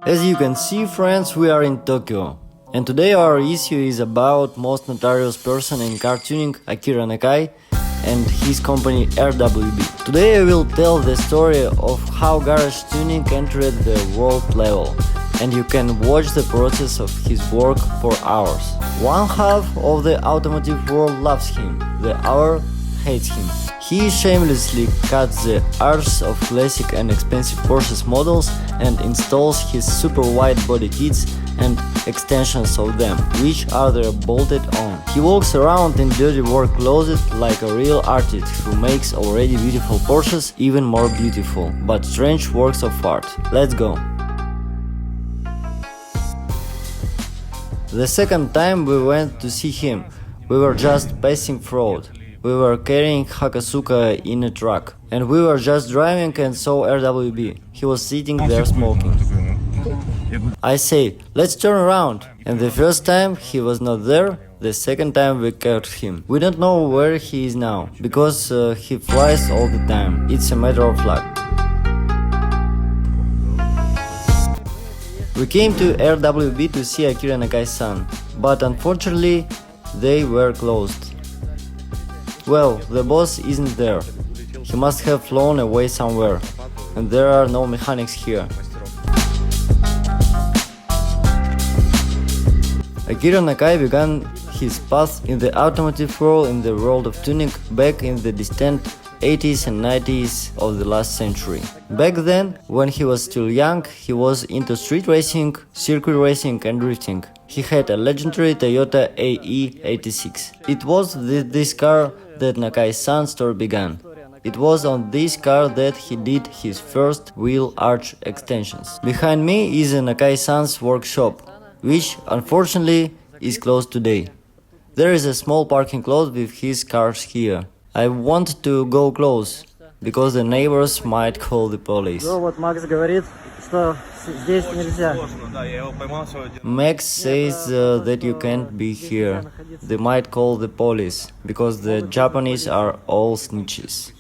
As you can see, friends, we are in Tokyo. And today our issue is about most notorious person in car tuning, Akira Nakai, and his company RWB. Today I will tell the story of how garage tuning entered the world level, and you can watch the process of his work for hours. One half of the automotive world loves him, the other hates him. He shamelessly cuts the arse of classic and expensive Porsche models and installs his super wide body kits and extensions of them, which are there bolted on. He walks around in dirty work closet like a real artist who makes already beautiful Porsches even more beautiful, but strange works of art. Let's go! The second time we went to see him, we were just passing through. We were carrying Hakasuka in a truck, and we were just driving and saw RWB. He was sitting there smoking. I say, let's turn around, and the first time he was not there, the second time we caught him. We don't know where he is now, because he flies all the time. It's a matter of luck. We came to RWB to see Akira Nakai-san, but unfortunately they were closed. Well, the boss isn't there. He must have flown away somewhere, and there are no mechanics here. Akira Nakai began his path in the automotive world in the world of tuning back in the distant 80s and 90s of the last century. Back then, when he was still young, he was into street racing, circuit racing and drifting. He had a legendary Toyota AE86. It was this car that Nakai-san's story began. It was on this car that he did his first wheel arch extensions. Behind me is a Nakai-san's workshop, which unfortunately is closed today. There is a small parking lot with his cars here. I want to go close, because the neighbors might call the police. Max says that you can't be here. They might call the police, because the Japanese are all snitches.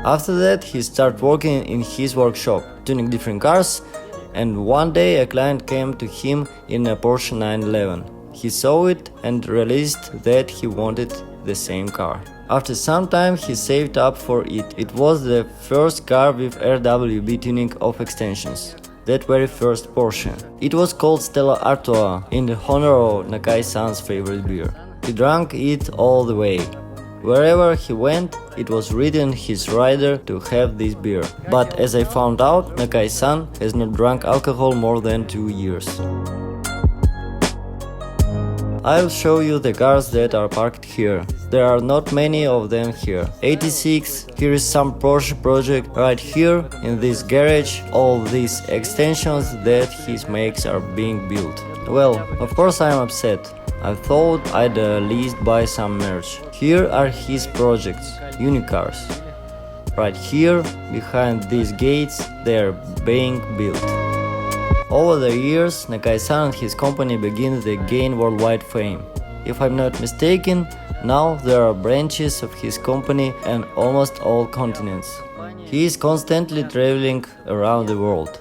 After that, he started working in his workshop, tuning different cars, and one day a client came to him in a Porsche 911. He saw it and realized that he wanted the same car. After some time he saved up for it. It was the first car with RWB tuning of extensions. That very first Porsche. It was called Stella Artois in the honor of Nakai-san's favorite beer. He drank it all the way. Wherever he went, it was written his rider to have this beer. But as I found out, Nakai-san has not drunk alcohol more than 2 years. I'll show you the cars that are parked here. There are not many of them here. 86, here is some Porsche project right here in this garage. All these extensions that he makes are being built. Well, of course I'm upset. I thought I'd at least buy some merch. Here are his projects, unicars. Right here, behind these gates, they're being built. Over the years, Nakai-san and his company began to gain worldwide fame. If I'm not mistaken, now there are branches of his company on almost all continents. He is constantly traveling around the world.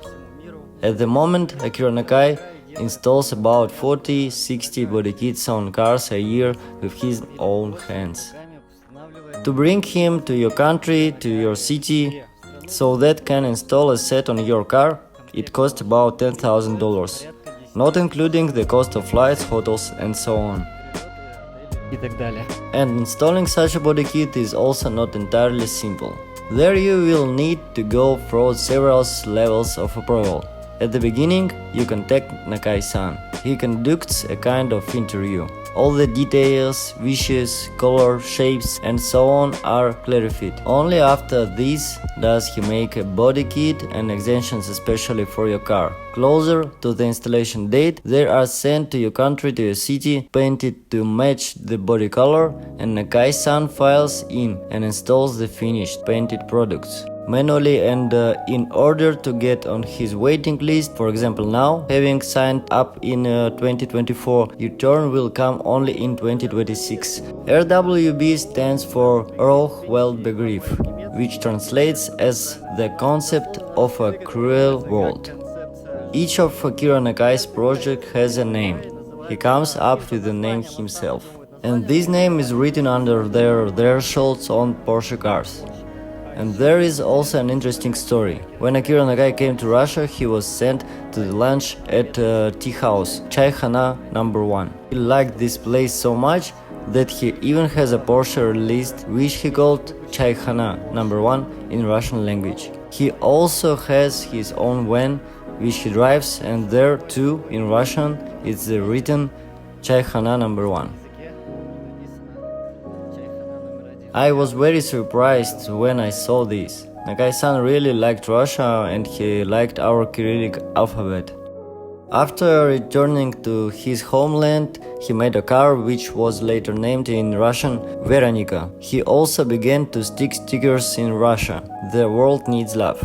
At the moment, Akira Nakai installs about 40-60 body kits on cars a year with his own hands. To bring him to your country, to your city, so that can install a set on your car, it costs about $10,000, not including the cost of flights, hotels and so on. And installing such a body kit is also not entirely simple. There you will need to go through several levels of approval. At the beginning, you contact Nakai-san. He conducts a kind of interview. All the details, wishes, color, shapes and so on are clarified. Only after this does he make a body kit and extensions especially for your car. Closer to the installation date, they are sent to your country, to your city, painted to match the body color, and Nakai-san files in and installs the finished painted products. manually, and in order to get on his waiting list. For example, now, having signed up in 2024, your turn will come only in 2026. RWB stands for Rauh-Welt Begriff, which translates as the concept of a cruel world. Each of Akira Nakai's projects has a name. He comes up with the name himself. And this name is written under their thresholds on Porsche cars. And there is also an interesting story. When Akira Nakai came to Russia, he was sent to the lunch at tea house, Chaikhona No. 1. He liked this place so much that he even has a Porsche released which he called Chaikhona No. 1 in Russian language. He also has his own van which he drives, and there too in Russian it's written Chaikhona No. 1. I was very surprised when I saw this. Nakai-san really liked Russia and he liked our Cyrillic alphabet. After returning to his homeland, he made a car which was later named in Russian Veronica. He also began to stick stickers in Russia. The world needs love.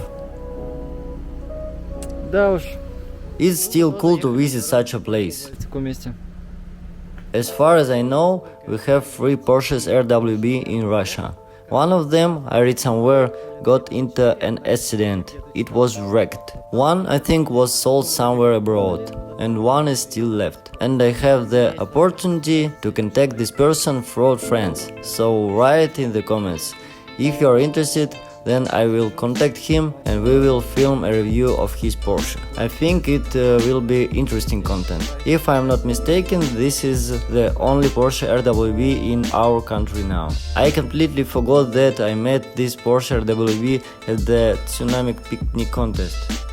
Да уж. It's still cool to visit such a place. В таком месте. As far as I know, we have 3 Porsches RWB in Russia. One of them, I read somewhere, got into an accident. It was wrecked. One, I think, was sold somewhere abroad, and one is still left. And I have the opportunity to contact this person through friends. So write in the comments. If you are interested, then I will contact him and we will film a review of his Porsche. I think it will be interesting content. If I am not mistaken, this is the only Porsche RWB in our country now. I completely forgot that I met this Porsche RWB at the Tsunami Picnic contest.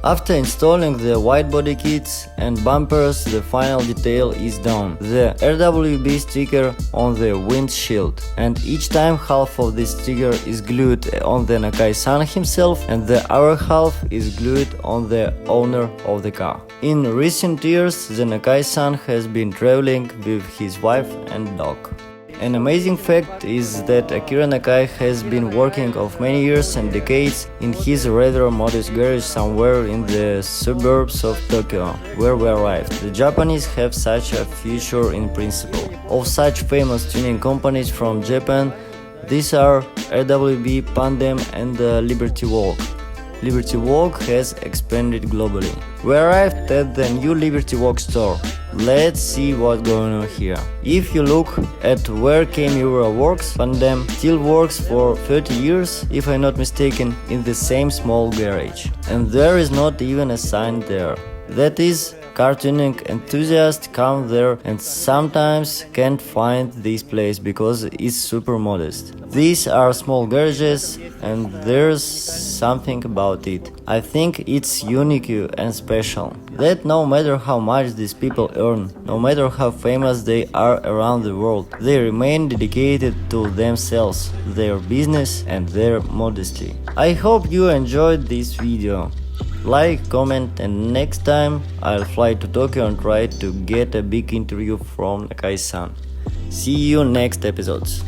After installing the white body kits and bumpers, the final detail is done. The RWB sticker on the windshield, and each time half of this sticker is glued on the Nakai-san himself and the other half is glued on the owner of the car. In recent years, the Nakai-san has been traveling with his wife and dog. An amazing fact is that Akira Nakai has been working of many years and decades in his rather modest garage somewhere in the suburbs of Tokyo, where we arrived. The Japanese have such a future in principle. Of such famous tuning companies from Japan, these are RWB, Pandem and Liberty Walk. Liberty Walk has expanded globally. We arrived at the new Liberty Walk store. Let's see what's going on here. If you look at where Camera works, Pandem still works for 30 years, if I'm not mistaken, in the same small garage. And there is not even a sign there. That is, car tuning enthusiasts come there and sometimes can't find this place because it's super modest. These are small garages and there's something about it. I think it's unique and special. That no matter how much these people earn, no matter how famous they are around the world, they remain dedicated to themselves, their business and their modesty. I hope you enjoyed this video. Like, comment, and next time I'll fly to Tokyo and try to get a big interview from Nakai-san. See you next episodes.